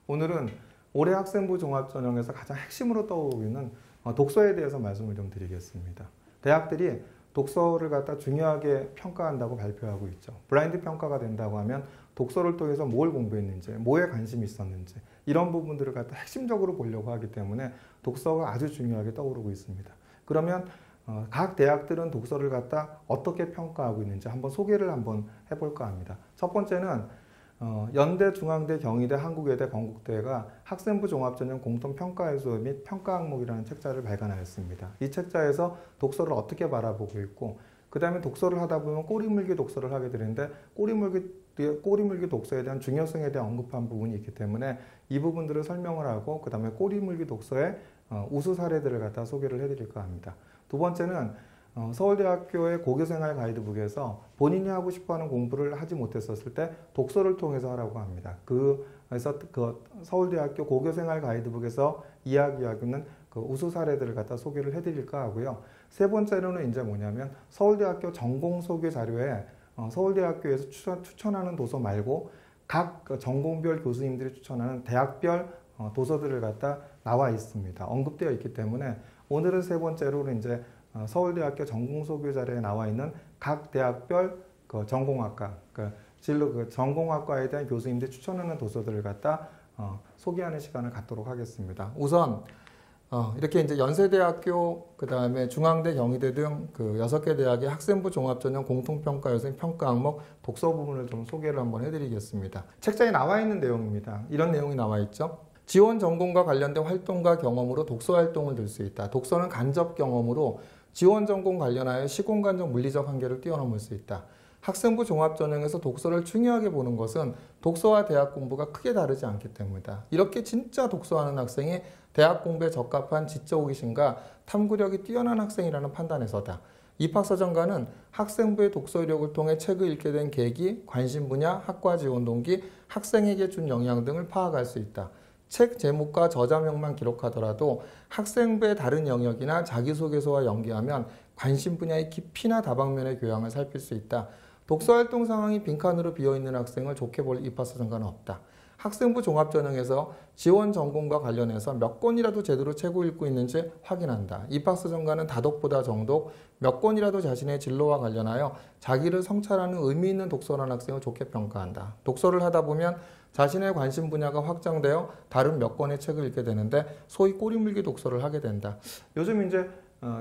오늘은 올해 학생부 종합전형에서 가장 핵심으로 떠오르고 있는 독서에 대해서 말씀을 좀 드리겠습니다. 대학들이 독서를 갖다 중요하게 평가한다고 발표하고 있죠. 블라인드 평가가 된다고 하면 독서를 통해서 뭘 공부했는지, 뭐에 관심이 있었는지 이런 부분들을 갖다 핵심적으로 보려고 하기 때문에 독서가 아주 중요하게 떠오르고 있습니다. 그러면 각 대학들은 독서를 갖다 어떻게 평가하고 있는지 한번 소개를 한번 해볼까 합니다. 첫 번째는 연대, 중앙대, 경희대, 한국외대, 건국대가 학생부 종합전형 공통평가해소 및 평가항목이라는 책자를 발간하였습니다. 이 책자에서 독서를 어떻게 바라보고 있고 그 다음에 독서를 하다 보면 꼬리물기 독서를 하게 되는데 꼬리물기 독서에 대한 중요성에 대한 언급한 부분이 있기 때문에 이 부분들을 설명을 하고 그 다음에 꼬리물기 독서의 우수 사례들을 갖다 소개를 해드릴까 합니다. 두 번째는 서울대학교의 고교생활 가이드북에서 본인이 하고 싶어하는 공부를 하지 못했었을 때 독서를 통해서 하라고 합니다. 그래서 그 서울대학교 고교생활 가이드북에서 이야기하고 있는 그 우수 사례들을 갖다 소개를 해드릴까 하고요. 세 번째로는 이제 뭐냐면 서울대학교 전공 소개 자료에 서울대학교에서 추천하는 도서 말고 각 전공별 교수님들이 추천하는 대학별 도서들을 갖다 나와 있습니다. 언급되어 있기 때문에 오늘은 세 번째로 이제 서울대학교 전공소개 자료에 나와 있는 각 대학별 전공학과, 전공학과에 대한 교수님들이 추천하는 도서들을 갖다 소개하는 시간을 갖도록 하겠습니다. 우선 이렇게 이제 연세대학교, 그 다음에 중앙대, 경희대 등 그 6개 대학의 학생부 종합전형 공통평가 요생 평가 항목 독서 부분을 좀 소개를 한번 해드리겠습니다. 책자에 나와 있는 내용입니다. 이런 내용이 나와 있죠. 지원 전공과 관련된 활동과 경험으로 독서 활동을 들 수 있다. 독서는 간접 경험으로 지원 전공 관련하여 시공간적 물리적 한계를 뛰어넘을 수 있다. 학생부 종합전형에서 독서를 중요하게 보는 것은 독서와 대학 공부가 크게 다르지 않기 때문이다. 이렇게 진짜 독서하는 학생이 대학 공부에 적합한 지적 호기심과 탐구력이 뛰어난 학생이라는 판단에서다. 입학사정관은 학생부의 독서 이력을 통해 책을 읽게 된 계기, 관심 분야, 학과 지원 동기, 학생에게 준 영향 등을 파악할 수 있다. 책 제목과 저자명만 기록하더라도 학생부의 다른 영역이나 자기소개서와 연계하면 관심 분야의 깊이나 다방면의 교양을 살필 수 있다. 독서활동 상황이 빈칸으로 비어있는 학생을 좋게 볼 입학사정관은 없다. 학생부 종합전형에서 지원 전공과 관련해서 몇 권이라도 제대로 책을 읽고 있는지 확인한다. 입학사정관은 다독보다 정독, 몇 권이라도 자신의 진로와 관련하여 자기를 성찰하는 의미 있는 독서라는 학생을 좋게 평가한다. 독서를 하다 보면 자신의 관심 분야가 확장되어 다른 몇 권의 책을 읽게 되는데 소위 꼬리물기 독서를 하게 된다. 요즘 이제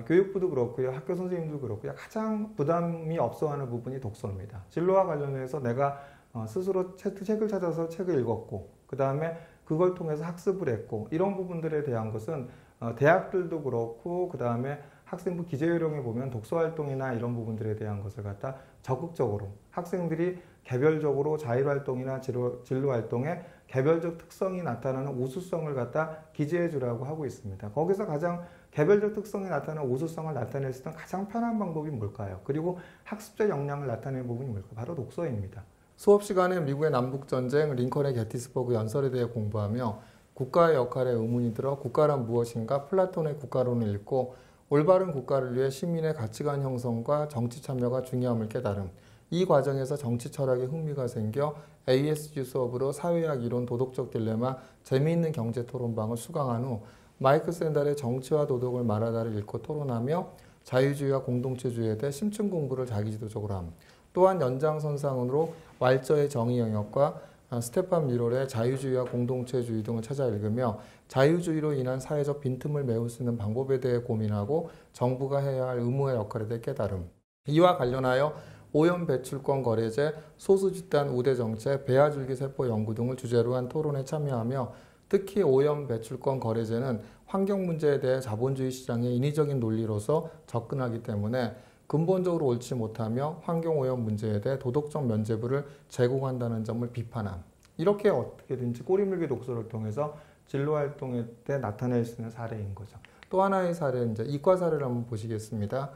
교육부도 그렇고요, 학교 선생님도 그렇고요, 가장 부담이 없어하는 부분이 독서입니다. 진로와 관련해서 내가 스스로 책을 찾아서 책을 읽었고 그 다음에 그걸 통해서 학습을 했고 이런 부분들에 대한 것은 대학들도 그렇고 그 다음에 학생부 기재요령에 보면 독서활동이나 이런 부분들에 대한 것을 갖다 적극적으로 학생들이 개별적으로 자율활동이나 진로활동에 개별적 특성이 나타나는 우수성을 갖다 기재해 주라고 하고 있습니다. 거기서 가장 개별적 특성이 나타나는 우수성을 나타낼 수 있는 가장 편한 방법이 뭘까요? 그리고 학습적 역량을 나타내는 부분이 뭘까요? 바로 독서입니다. 수업 시간에 미국의 남북전쟁, 링컨의 게티스버그 연설에 대해 공부하며 국가의 역할에 의문이 들어 국가란 무엇인가 플라톤의 국가론을 읽고 올바른 국가를 위해 시민의 가치관 형성과 정치 참여가 중요함을 깨달음. 이 과정에서 정치 철학에 흥미가 생겨 ASG 수업으로 사회학 이론, 도덕적 딜레마, 재미있는 경제 토론방을 수강한 후 마이클 샌달의 정치와 도덕을 말하다를 읽고 토론하며 자유주의와 공동체주의에 대해 심층 공부를 자기지도적으로 함. 또한 연장선상으로 왈저의 정의 영역과 스테판 미롤의 자유주의와 공동체주의 등을 찾아 읽으며 자유주의로 인한 사회적 빈틈을 메울 수 있는 방법에 대해 고민하고 정부가 해야 할 의무와 역할에 대해 깨달음. 이와 관련하여 오염 배출권 거래제, 소수집단 우대 정책, 배아줄기세포 연구 등을 주제로 한 토론에 참여하며 특히 오염 배출권 거래제는 환경 문제에 대해 자본주의 시장의 인위적인 논리로서 접근하기 때문에 근본적으로 옳지 못하며 환경오염 문제에 대해 도덕적 면죄부를 제공한다는 점을 비판함. 이렇게 어떻게든지 꼬리물기 독서를 통해서 진로활동에 때 나타낼 수 있는 사례인 거죠. 또 하나의 사례, 이제 이과 사례를 한번 보시겠습니다.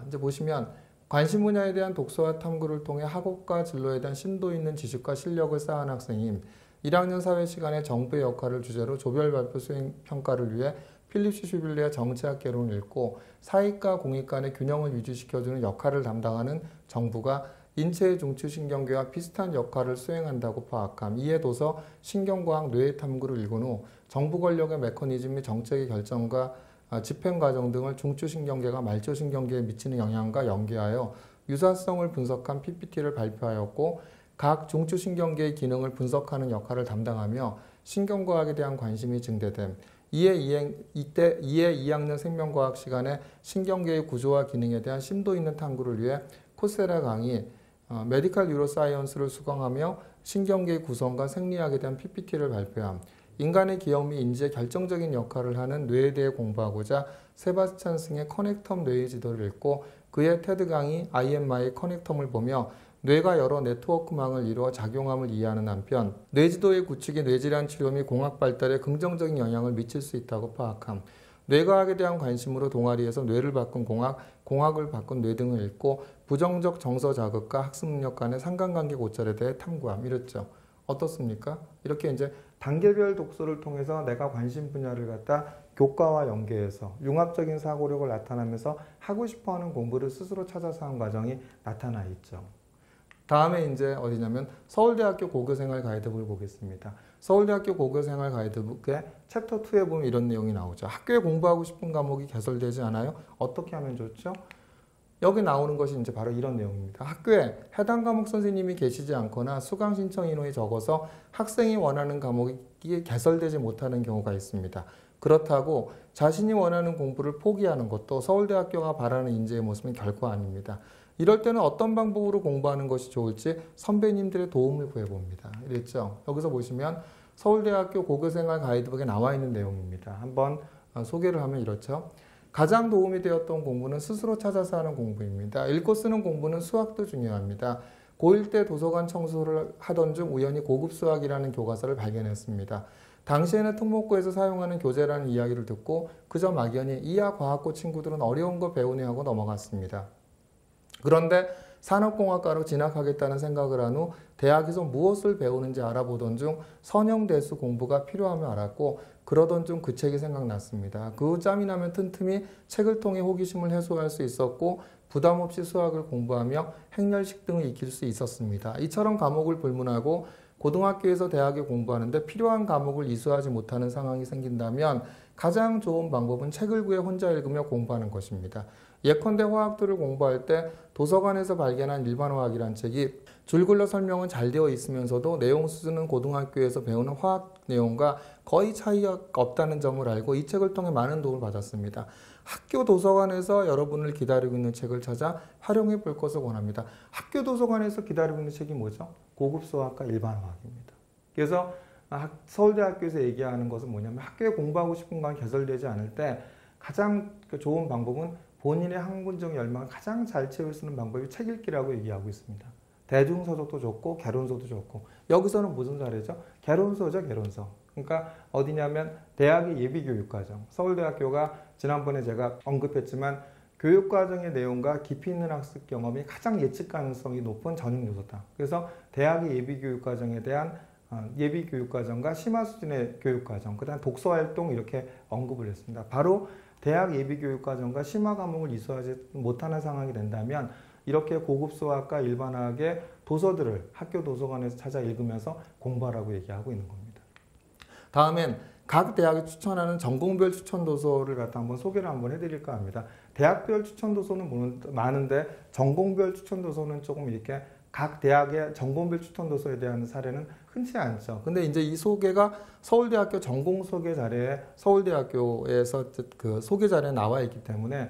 이제 보시면 관심 분야에 대한 독서와 탐구를 통해 학업과 진로에 대한 심도 있는 지식과 실력을 쌓은 학생임. 1학년 사회 시간에 정부의 역할을 주제로 조별 발표 수행 평가를 위해 필립 슈빌리의 정치학 개론을 읽고 사익과 공익 간의 균형을 유지시켜주는 역할을 담당하는 정부가 인체의 중추신경계와 비슷한 역할을 수행한다고 파악함. 이에 도서 신경과학 뇌의 탐구를 읽은 후 정부 권력의 메커니즘 및 정책의 결정과 집행 과정 등을 중추신경계가 말초신경계에 미치는 영향과 연계하여 유사성을 분석한 PPT를 발표하였고 각 중추신경계의 기능을 분석하는 역할을 담당하며 신경과학에 대한 관심이 증대됨. 이에 2학년 생명과학 시간에 신경계의 구조와 기능에 대한 심도 있는 탐구를 위해 코세라 강의 메디컬 뉴로사이언스를 수강하며 신경계의 구성과 생리학에 대한 PPT를 발표함. 인간의 기억 및 인지에 결정적인 역할을 하는 뇌에 대해 공부하고자 세바스찬 승의 커넥텀 뇌의 지도를 읽고 그의 테드 강의 IMI 커넥텀을 보며 뇌가 여러 네트워크망을 이루어 작용함을 이해하는 한편 뇌지도의 구축이 뇌질환 치료 및 공학 발달에 긍정적인 영향을 미칠 수 있다고 파악함. 뇌과학에 대한 관심으로 동아리에서 뇌를 바꾼 공학, 공학을 바꾼 뇌 등을 읽고 부정적 정서 자극과 학습 능력 간의 상관관계 고찰에 대해 탐구함. 이랬죠. 어떻습니까? 이렇게 이제 단계별 독서를 통해서 내가 관심 분야를 갖다 교과와 연계해서 융합적인 사고력을 나타내면서 하고 싶어하는 공부를 스스로 찾아서 하는 과정이 나타나 있죠. 다음에 이제 어디냐면 서울대학교 고교생활 가이드북을 보겠습니다. 서울대학교 고교생활 가이드북의 챕터 2에 보면 이런 내용이 나오죠. 학교에 공부하고 싶은 과목이 개설되지 않아요? 어떻게 하면 좋죠? 여기 나오는 것이 이제 바로 이런 내용입니다. 학교에 해당 과목 선생님이 계시지 않거나 수강 신청 인원이 적어서 학생이 원하는 과목이 개설되지 못하는 경우가 있습니다. 그렇다고 자신이 원하는 공부를 포기하는 것도 서울대학교가 바라는 인재의 모습은 결코 아닙니다. 이럴 때는 어떤 방법으로 공부하는 것이 좋을지 선배님들의 도움을 구해봅니다. 이랬죠. 여기서 보시면 서울대학교 고교생활 가이드북에 나와 있는 내용입니다. 한번 소개를 하면 이렇죠. 가장 도움이 되었던 공부는 스스로 찾아서 하는 공부입니다. 읽고 쓰는 공부는 수학도 중요합니다. 고1 때 도서관 청소를 하던 중 우연히 고급 수학이라는 교과서를 발견했습니다. 당시에는 특목고에서 사용하는 교재라는 이야기를 듣고 그저 막연히 이하 과학고 친구들은 어려운 거 배우네 하고 넘어갔습니다. 그런데 산업공학과로 진학하겠다는 생각을 한 후 대학에서 무엇을 배우는지 알아보던 중 선형대수 공부가 필요함을 알았고 그러던 중 그 책이 생각났습니다. 그 후 짬이 나면 틈틈이 책을 통해 호기심을 해소할 수 있었고 부담 없이 수학을 공부하며 행렬식 등을 익힐 수 있었습니다. 이처럼 과목을 불문하고 고등학교에서 대학에 공부하는데 필요한 과목을 이수하지 못하는 상황이 생긴다면 가장 좋은 방법은 책을 구해 혼자 읽으며 공부하는 것입니다. 예컨대 화학도를 공부할 때 도서관에서 발견한 일반화학이란 책이 줄글러 설명은 잘 되어 있으면서도 내용 수준은 고등학교에서 배우는 화학 내용과 거의 차이가 없다는 점을 알고 이 책을 통해 많은 도움을 받았습니다. 학교 도서관에서 여러분을 기다리고 있는 책을 찾아 활용해 볼 것을 원합니다. 학교 도서관에서 기다리고 있는 책이 뭐죠? 고급 수학과 일반화학입니다. 그래서 서울대학교에서 얘기하는 것은 뭐냐면 학교에 공부하고 싶은 건 개설되지 않을 때 가장 좋은 방법은 본인의 학문적 열망을 가장 잘 채울 수 있는 방법이 책 읽기라고 얘기하고 있습니다. 대중서적도 좋고 개론서도 좋고 여기서는 무슨 사례죠? 개론서죠, 개론서. 그러니까 어디냐면 대학의 예비교육과정. 서울대학교가 지난번에 제가 언급했지만 교육과정의 내용과 깊이 있는 학습 경험이 가장 예측 가능성이 높은 전형 요소다. 그래서 대학의 예비교육과정에 대한 예비교육과정과 심화 수준의 교육과정, 그 다음 독서활동 이렇게 언급을 했습니다. 바로 대학 예비교육과정과 심화 과목을 이수하지 못하는 상황이 된다면 이렇게 고급 수학과 일반화학의 도서들을 학교 도서관에서 찾아 읽으면서 공부하라고 얘기하고 있는 겁니다. 다음엔 각 대학이 추천하는 전공별 추천 도서를 갖다 한번 소개를 한번 해드릴까 합니다. 대학별 추천 도서는 많은데 전공별 추천 도서는 조금 이렇게 각 대학의 전공별 추천 도서에 대한 사례는 흔치 않죠. 근데 이제 이 소개가 서울대학교 전공 소개 자료에 서울대학교에서 그 소개 자료에 나와 있기 때문에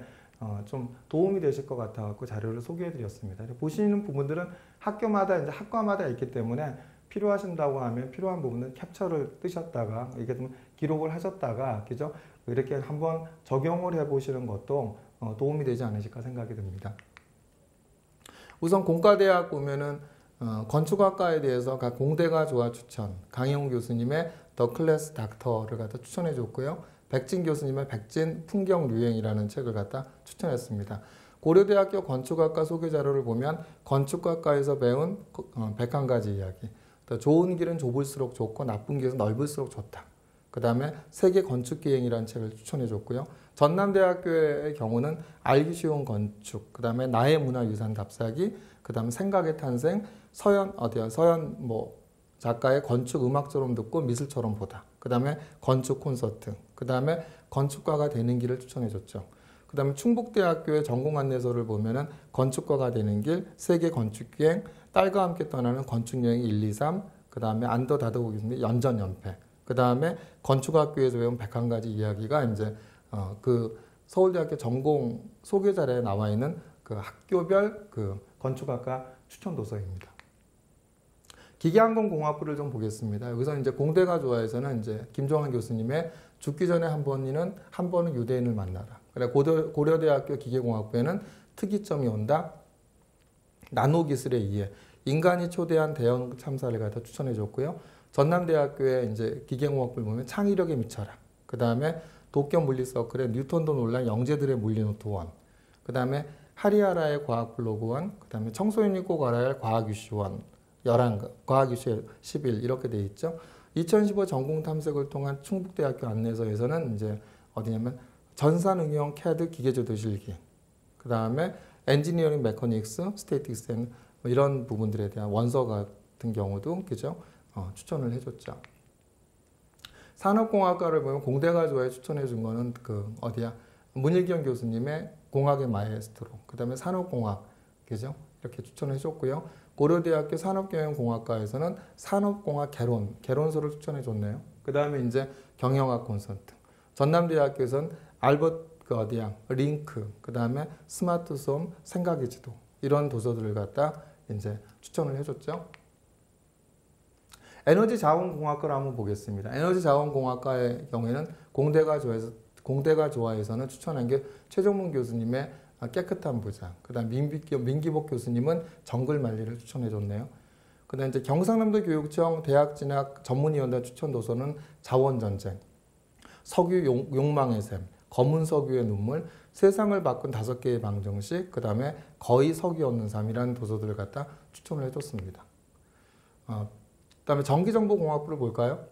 좀 도움이 되실 것 같아서 자료를 소개해 드렸습니다. 보시는 부분들은 학교마다 이제 학과마다 있기 때문에 필요하신다고 하면 필요한 부분은 캡처를 뜨셨다가 이게 좀 기록을 하셨다가 그죠? 이렇게 한번 적용을 해 보시는 것도 도움이 되지 않으실까 생각이 듭니다. 우선 공과대학 보면은 건축학과에 대해서 각 공대가 조화 추천, 강혜웅 교수님의 더 클래스 닥터를 갖다 추천해 줬고요. 백진 교수님의 백진 풍경 유행이라는 책을 갖다 추천했습니다. 고려대학교 건축학과 소개 자료를 보면 건축학과에서 배운 101가지 이야기, 또 좋은 길은 좁을수록 좋고 나쁜 길은 넓을수록 좋다. 그 다음에 세계 건축기행이라는 책을 추천해줬고요. 전남대학교의 경우는 알기 쉬운 건축, 그 다음에 나의 문화유산 답사기, 그 다음에 생각의 탄생, 서현 작가의 건축 음악처럼 듣고 미술처럼 보다. 그 다음에 건축 콘서트, 그 다음에 건축가가 되는 길을 추천해줬죠. 그 다음에 충북대학교의 전공 안내서를 보면은 건축가가 되는 길, 세계 건축기행, 딸과 함께 떠나는 건축여행 1, 2, 3, 그 다음에 안더 다드고 교수님 연전연패, 그 다음에 건축학교에서 배운 101가지 이야기가 이제 그 서울대학교 전공 소개자료에 나와 있는 그 학교별 그 건축학과 추천 도서입니다. 기계항공공학부를 좀 보겠습니다. 여기서 이제 공대가 좋아해서는 이제 김종환 교수님의 죽기 전에 한 번은 유대인을 만나라. 그래 고려대학교 기계공학부에는 특이점이 온다. 나노기술의 이해. 인간이 초대한 대형 참사를 갖다 추천해줬고요. 전남대학교의 이제 기계공학부를 보면 창의력에 미쳐라. 그 다음에 도쿄 물리서클의 뉴턴도 놀란 영재들의 물리노트 1. 그 다음에 하리하라의 과학 블로그 1. 그 다음에 청소년이 꼭 알아야 할 과학 이슈 1. 11가, 과학 이슈 11 이렇게 돼 있죠. 2015 전공 탐색을 통한 충북대학교 안내서에서는 이제 어디냐면 전산응용 CAD 기계조도 실기. 그 다음에 엔지니어링 메커닉스, 스태틱스 뭐 이런 부분들에 대한 원서 같은 경우도 그죠? 추천을 해줬죠. 산업공학과를 보면 공대가 좋아해 추천해 준 거는 그 어디야? 문일경 교수님의 공학의 마에스트로. 그 다음에 산업공학, 그죠? 이렇게 추천해 줬고요. 고려대학교 산업경영공학과에서는 산업공학 개론서를 추천해 줬네요. 그 다음에 이제 경영학 콘서트. 전남대학교에서는 알버트 링크, 그 다음에 스마트솜, 생각의 지도 이런 도서들을 갖다 이제 추천을 해줬죠. 에너지 자원공학과를 한번 보겠습니다. 에너지 자원공학과의 경우에는 공대가 좋아해서는 추천한 게 최종문 교수님의 깨끗한 부장, 그 다음 민기복 교수님은 정글 만리를 추천해줬네요. 그 다음 이제 경상남도 교육청 대학 진학 전문위원회 추천 도서는 자원전쟁, 석유 욕망의 샘, 검은 석유의 눈물, 세상을 바꾼 5개의 방정식, 그 다음에 거의 석유 없는 삶이라는 도서들을 갖다 추천을 해줬습니다. 그 다음에 전기정보공학부를 볼까요?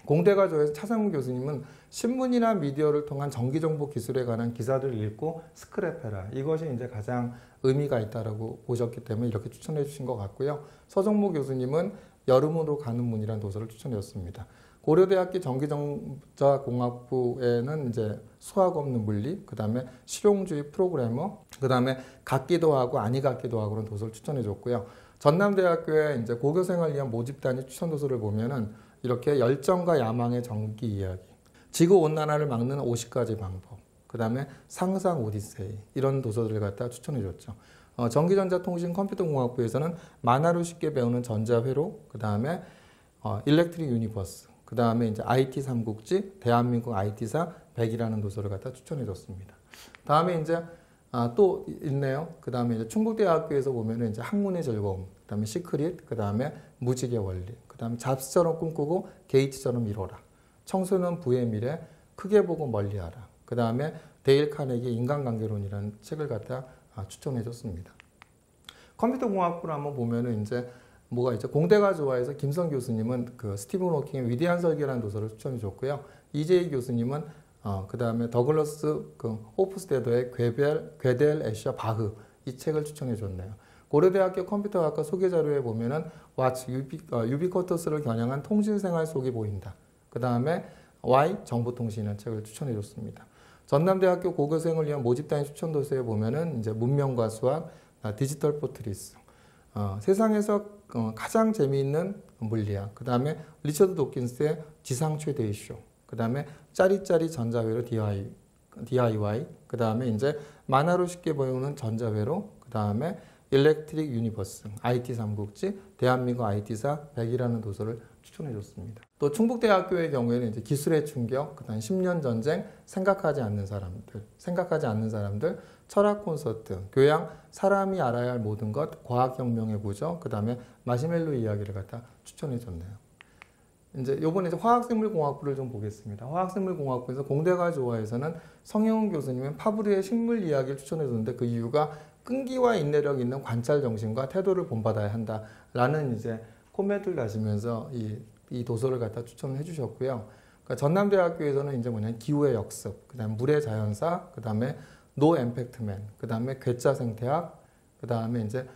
공대가 좋아해서 차상훈 교수님은 신문이나 미디어를 통한 전기정보 기술에 관한 기사들을 읽고 스크랩해라. 이것이 이제 가장 의미가 있다라고 보셨기 때문에 이렇게 추천해 주신 것 같고요. 서정모 교수님은 여름으로 가는 문이라는 도서를 추천해 줬습니다. 고려대학교 전기전자공학부에는 이제 수학 없는 물리, 그 다음에 실용주의 프로그래머, 그 다음에 같기도 하고 아니 같기도 하고는 도서를 추천해 줬고요. 전남대학교의 이제 고교생을 위한 모집단위 추천 도서를 보면은 이렇게 열정과 야망의 전기 이야기, 지구온난화를 막는 50가지 방법, 그 다음에 상상 오디세이 이런 도서들을 갖다 추천해 줬죠. 전기전자통신 컴퓨터공학부에서는 만화로 쉽게 배우는 전자회로, 그 다음에 일렉트릭 유니버스, 그 다음에 이제 IT 삼국지, 대한민국 IT사 100이라는 도서를 갖다 추천해 줬습니다. 다음에 이제 또 있네요. 그 다음에 이제 충북대학교에서 보면은 이제 학문의 즐거움, 그 다음에 시크릿, 그 다음에 무지개 원리, 그 다음에 잡스처럼 꿈꾸고 게이츠처럼 이뤄라, 청소년 부의 미래, 크게 보고 멀리하라, 그 다음에 데일 카네기 인간관계론이라는 책을 갖다 추천해 줬습니다. 컴퓨터공학부를 한번 보면은 이제 뭐가 있죠? 공대가 좋아해서 김성 교수님은 그 스티븐 호킹의 위대한 설계라는 도서를 추천해 줬고요. 이재희 교수님은 그 다음에 더글러스 호프스테더의 괴델 애셔 바흐 이 책을 추천해 줬네요. 고려대학교 컴퓨터학과 소개 자료에 보면은 왓츠 유비쿼터스를 겨냥한 통신생활 속이 보인다. 그 다음에 Y 정보통신이라는 책을 추천해 줬습니다. 전남대학교 고교생을 위한 모집단위 추천 도서에 보면은 이제 문명과 수학, 디지털 포트리스, 세상에서 가장 재미있는 물리학, 그 다음에 리처드 도킨스의 지상 최대의 쇼, 그 다음에 짜리짜리 전자회로 DIY, 그 다음에 이제 만화로 쉽게 보이는 전자회로, 그 다음에 일렉트릭 유니버스, IT 삼국지, 대한민국 IT사 100이라는 도서를 추천해 줬습니다. 또 충북대학교의 경우에는 이제 기술의 충격, 그 다음 10년 전쟁, 생각하지 않는 사람들, 철학 콘서트, 교양, 사람이 알아야 할 모든 것, 과학혁명의 구조, 그 다음에 마시멜로 이야기를 갖다 추천해 줬네요. 이제 요번에 화학생물공학부를 좀 보겠습니다. 화학생물공학부에서 공대가 좋아해서는 성형훈 교수님은 파브르의 식물 이야기를 추천해 줬는데 그 이유가 끈기와 인내력 있는 관찰 정신과 태도를 본받아야 한다라는 이제 코멘트를 다시면서 이 도서를 갖다 추천을 해주셨고요. 그러니까 전남대학교에서는 이제 뭐냐면 기후의 역습, 그다음에 물의 자연사, 그다음에 노 엠팩트맨, 그다음에 괴짜 생태학, 그다음에 이제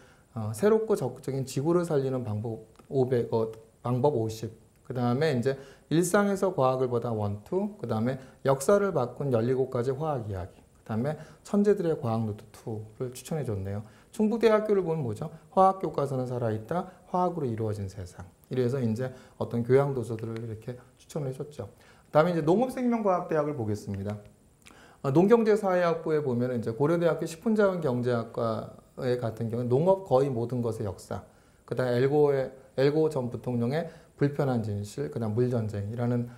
새롭고 적극적인 지구를 살리는 방법 50, 그다음에 이제 일상에서 과학을 보다 1, 2, 그다음에 역사를 바꾼 17가지 화학 이야기, 그다음에 천재들의 과학 노트 2를 추천해 줬네요. 충북대학교를 보면 뭐죠? 화학 교과서는 살아있다, 화학으로 이루어진 세상. 이래서 이제 어떤 교양 도서들을 이렇게 추천해 줬죠. 그다음에 이제 농업생명과학대학을 보겠습니다. 농경제사회학부에 보면 이제 고려대학교 식품자원경제학과에 같은 경우는 농업 거의 모든 것의 역사, 그다음에 엘고 전 부통령의 불편한 진실, 그다음 물전쟁이라는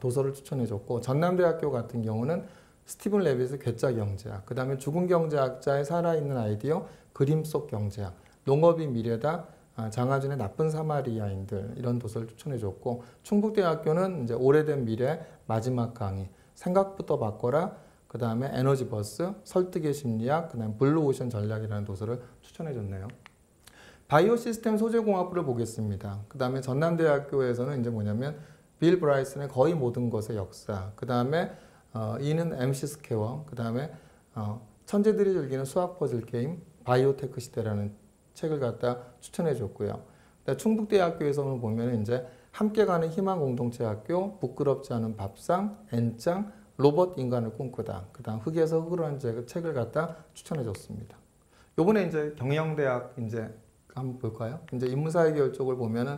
도서를 추천해줬고, 전남대학교 같은 경우는 스티븐 레빗의 괴짜 경제학, 그다음에 죽은 경제학자의 살아있는 아이디어, 그림 속 경제학, 농업이 미래다, 장하준의 나쁜 사마리아인들, 이런 도서를 추천해줬고, 충북대학교는 이제 오래된 미래 마지막 강의, 생각부터 바꿔라, 그다음에 에너지 버스, 설득의 심리학, 그다음에 블루오션 전략이라는 도서를 추천해줬네요. 바이오 시스템 소재공학부를 보겠습니다. 그다음에 전남대학교에서는 이제 뭐냐면 빌 브라이슨의 거의 모든 것의 역사, 그다음에 이는 MC 스퀘어, 그다음에 천재들이 즐기는 수학 퍼즐 게임, 바이오테크 시대라는 책을 갖다 추천해줬고요. 충북대학교에서는 보면 이제 함께 가는 희망 공동체 학교, 부끄럽지 않은 밥상, N장, 로봇 인간을 꿈꾸다, 그다음 흙에서 흙으로 한 책을 갖다 추천해줬습니다. 요번에 이제 경영대학 이제 한번 볼까요? 이제 인문사회 계열 쪽을 보면은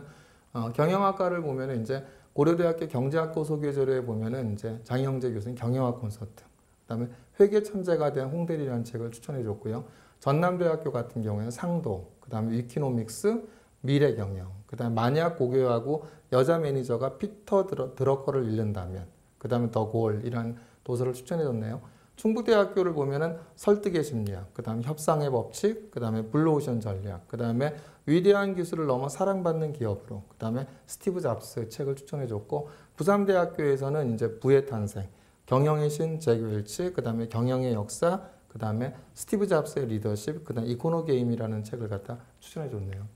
경영학과를 보면은 이제 고려대학교 경제학과 소개조례에 보면은 이제 장영재 교수님 경영학 콘서트, 그다음에 회계 천재가 된 홍대리라는 책을 추천해줬고요. 전남대학교 같은 경우에는 상도, 그다음에 위키노믹스, 미래 경영, 그다음에 만약 고교하고 여자 매니저가 피터 드러커를 잃는다면, 그다음에 더 골이라는 도서를 추천해줬네요. 충북대학교를 보면은 설득의 심리학, 그다음에 협상의 법칙, 그다음에 블루오션 전략, 그다음에 위대한 기술을 넘어 사랑받는 기업으로, 그다음에 스티브 잡스 책을 추천해줬고, 부산대학교에서는 이제 부의 탄생, 경영의 신 잭 웰치, 그다음에 경영의 역사, 그다음에 스티브 잡스의 리더십, 그다음에 이코노 게임이라는 책을 갖다 추천해줬네요.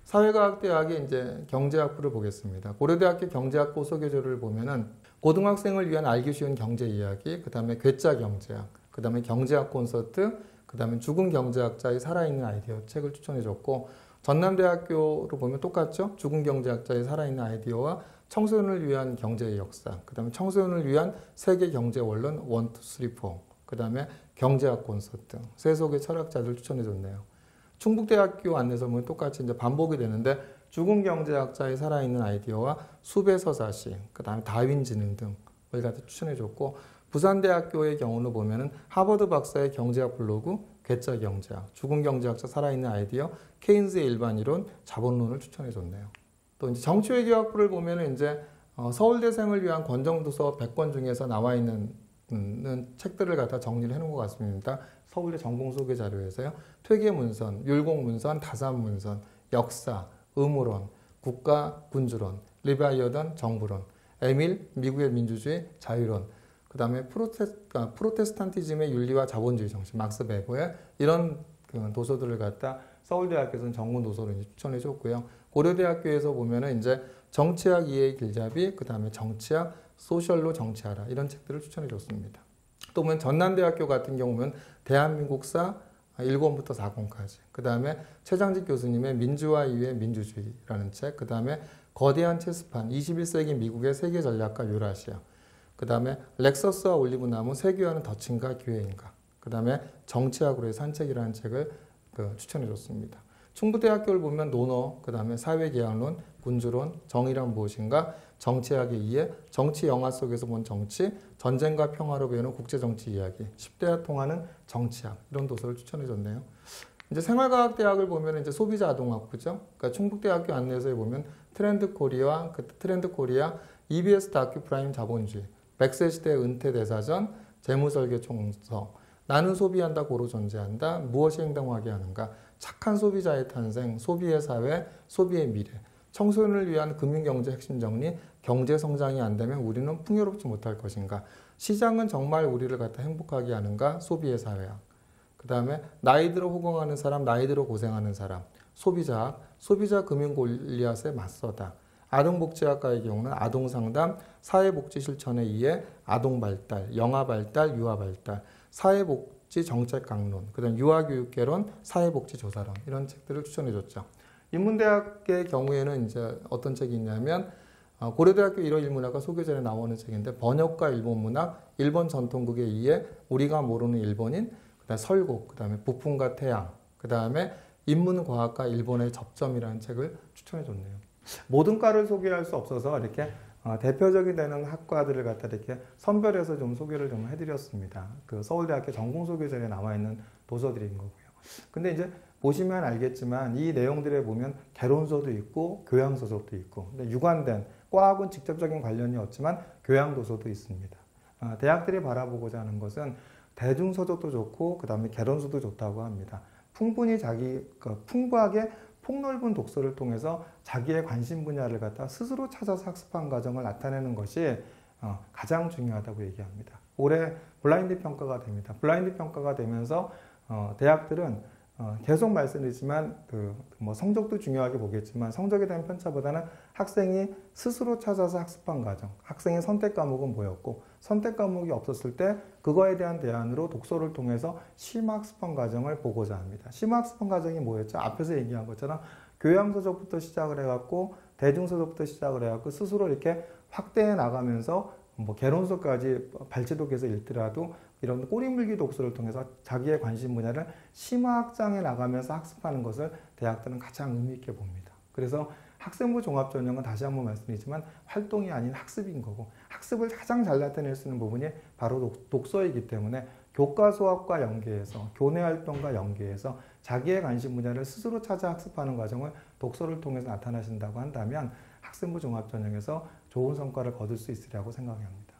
사회과학대학의 이제 경제학부를 보겠습니다. 고려대학교 경제학부 소개조를 보면은 고등학생을 위한 알기 쉬운 경제 이야기, 그다음에 괴짜 경제학, 그다음에 경제학 콘서트, 그다음에 죽은 경제학자의 살아있는 아이디어 책을 추천해줬고, 전남대학교로 보면 똑같죠? 죽은 경제학자의 살아있는 아이디어와 청소년을 위한 경제의 역사, 그다음에 청소년을 위한 세계 경제 원론 1, 2, 3, 4, 그다음에 경제학 콘서트, 세속의 철학자들 추천해줬네요. 충북대학교 안내서 보면 똑같이 이제 반복이 되는데, 죽은 경제학자의 살아있는 아이디어와 수배 서사시, 그다음에 다윈 지능 등을 갖다 추천해줬고, 부산대학교의 경우는 보면은 하버드 박사의 경제학 블로그, 괴짜 경제학, 죽은 경제학자 살아있는 아이디어, 케인즈의 일반 이론, 자본론을 추천해줬네요. 또 이제 정치외교학부를 보면은 이제 서울대생을 위한 권정도서 100권 중에서 나와 있는 책들을 갖다 정리를 해놓은 것 같습니다. 서울대 전공소개 자료에서요. 퇴계문선, 율곡문선, 다산문선, 역사, 의무론, 국가 군주론, 리바이어던 정부론, 에밀 미국의 민주주의 자유론, 그 다음에 프로테스탄티즘의 윤리와 자본주의 정신, 막스 베버의 이런 도서들을 갖다 서울대학교에서는 전문 도서로 이제 추천해 줬고요. 고려대학교에서 보면은 이제 정치학 이해의 길잡이, 그 다음에 정치학, 소셜로 정치하라, 이런 책들을 추천해 줬습니다. 또 보면 전남대학교 같은 경우는 대한민국사 1권부터 4권까지, 그 다음에 최장직 교수님의 민주화 이후의 민주주의라는 책, 그 다음에 거대한 체스판 21세기 미국의 세계 전략가 유라시아, 그 다음에 렉서스와 올리브나무 세계화는 덫인가 기회인가, 그 다음에 정치학으로의 산책이라는 책을 추천해 줬습니다. 충북대학교를 보면 논어, 그 다음에 사회계약론, 군주론, 정의란 무엇인가, 정치학의 이해, 정치 영화 속에서 본 정치, 전쟁과 평화로 배우는 국제정치 이야기, 10대와 통하는 정치학, 이런 도서를 추천해줬네요. 이제 생활과학대학을 보면 이제 소비자아동학부죠. 그러니까 충북대학교 안내서에 보면 트렌드 코리아, EBS 다큐 프라임 자본주의, 100세 시대 은퇴 대사전, 재무설계 총서, 나는 소비한다 고로 존재한다, 무엇이 행동하게 하는가, 착한 소비자의 탄생, 소비의 사회, 소비의 미래, 청소년을 위한 금융경제 핵심 정리, 경제 성장이 안 되면 우리는 풍요롭지 못할 것인가, 시장은 정말 우리를 갖다 행복하게 하는가, 소비의 사회학, 그 다음에 나이 들어 호강하는 사람, 나이 들어 고생하는 사람, 소비자 금융 골리앗에 맞서다, 아동복지학과의 경우는 아동상담, 사회복지 실천에 의해 아동발달, 영아발달, 유아발달, 사회복지 정책 강론, 그다음 유아교육개론, 사회복지 조사론 이런 책들을 추천해줬죠. 인문대학의 경우에는 이제 어떤 책이 있냐면 고려대학교 1호 인문학과 소개전에 나오는 책인데 번역과 일본문학, 일본 전통국에 의해 우리가 모르는 일본인, 그다음에 설국, 그다음에 부품과 태양, 그다음에 인문과학과 일본의 접점이라는 책을 추천해줬네요. 모든 과를 소개할 수 없어서 이렇게 대표적이 되는 학과들을 갖다 이렇게 선별해서 좀 소개를 좀 해드렸습니다. 그 서울대학교 전공소개전에 나와 있는 도서들인 거고요. 근데 이제 보시면 알겠지만 이 내용들에 보면 개론서도 있고 교양서적도 있고 유관된 과학은 직접적인 관련이 없지만 교양도서도 있습니다. 대학들이 바라보고자 하는 것은 대중서적도 좋고 그 다음에 개론서도 좋다고 합니다. 풍부하게 폭넓은 독서를 통해서 자기의 관심 분야를 갖다 스스로 찾아서 학습한 과정을 나타내는 것이 가장 중요하다고 얘기합니다. 올해 블라인드 평가가 됩니다. 블라인드 평가가 되면서 대학들은 계속 말씀드리지만 성적도 중요하게 보겠지만 성적에 대한 편차보다는 학생이 스스로 찾아서 학습한 과정, 학생의 선택 과목은 뭐였고 선택 과목이 없었을 때 그거에 대한 대안으로 독서를 통해서 심화학습한 과정을 보고자 합니다. 심화학습한 과정이 뭐였죠? 앞에서 얘기한 것처럼 교양서적부터 시작을 해갖고 대중서적부터 시작을 해갖고 스스로 이렇게 확대해 나가면서 개론서까지 발췌독해서 읽더라도 이런 꼬리물기 독서를 통해서 자기의 관심 분야를 심화확장해 나가면서 학습하는 것을 대학들은 가장 의미 있게 봅니다. 그래서 학생부 종합전형은 다시 한번 말씀드리지만 활동이 아닌 학습인 거고 학습을 가장 잘 나타낼 수 있는 부분이 바로 독서이기 때문에 교과 수업과 연계해서 교내 활동과 연계해서 자기의 관심 분야를 스스로 찾아 학습하는 과정을 독서를 통해서 나타나신다고 한다면 학생부 종합전형에서 좋은 성과를 거둘 수 있으리라고 생각합니다.